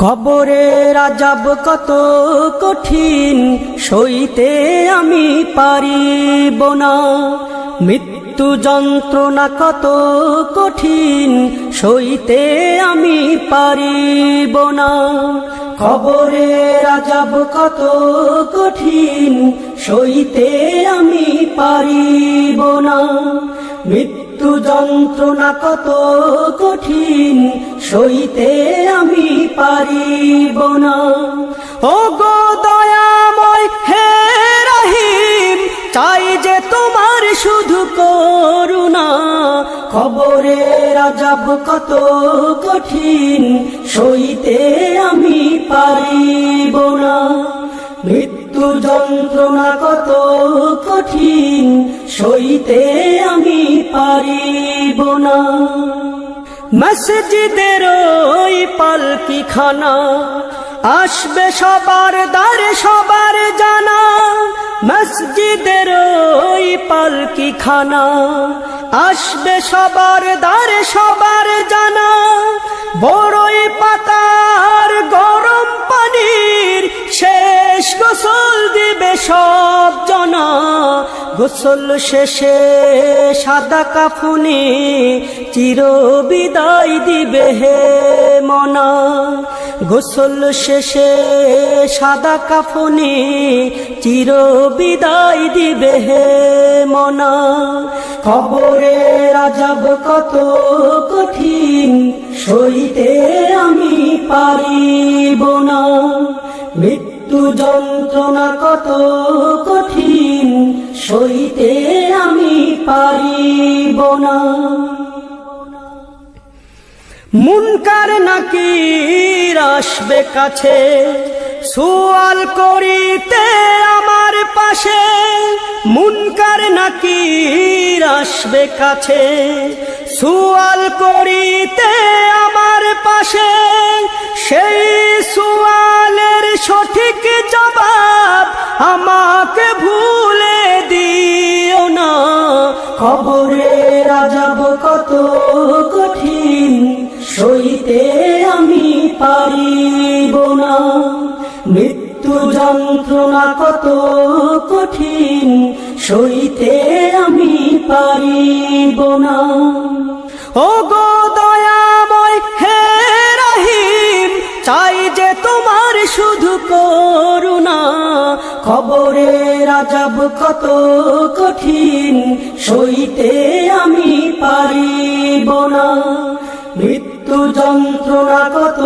কবরের আযাব কত কঠিন, সইতে আমি পারিব না। মৃত্যু যন্ত্রণা কত কঠিন, সইতে আমি পারিব না। কবরের আযাব কত কঠিন, সইতে আমি পারিব না। মৃত্যু যন্ত্রণা কত কঠিন, সইতে আমি পারিব না। ও গো দয়াময় হে রহিম, চাই যে তোমার শুধু করুণা। কবরের আযাব কত কঠিন, সইতে আমি পারিব না। মৃত্যু যন্ত্রণা কত কঠিন, সইতে আমি পারিব না। মসজিদের ওই পালকিখানা, আসবে সবার দ্বারে সবার জানা। মসজিদের ওই পালকিখানা, আসবে সবার দ্বারে সবার জানা। বড়ই পাতার গরম পানির শেষ গোসল দিবে সব জনা। গোসল শেষে সাদা কাফনে চির বিদায় দিবে হে মনা। গোসল শেষে সাদা কাফনে চির বিদায় দিবে হে মনা। কবরের আযাব কত কঠিন, সইতে আমি পারিব না। মৃত্যু যন্ত্রণা কত কঠিন, সইতে আমি পারিব না। মুনকার নাকির আসবে কাছে, সুয়াল করিতে আমার পাশে। মুনকার নাকির আসবে কাছে, সুয়াল করিতে আমার পাশে। সেই সুয়ালের সঠিক জবাব আমাকে ভুলে দিও না। কবরের আযাব কত কঠিন, সইতে আমি পারিব না। মৃত্যু যন্ত্রণা কত কঠিন, সইতে আমি পারিব না। ও গো দয়াময় হে রহিম, চাই যে তোমার শুধু করুণা। কবরের আযাব কত কঠিন, সইতে আমি পারিব না। মৃত্যু যন্ত্রণা কত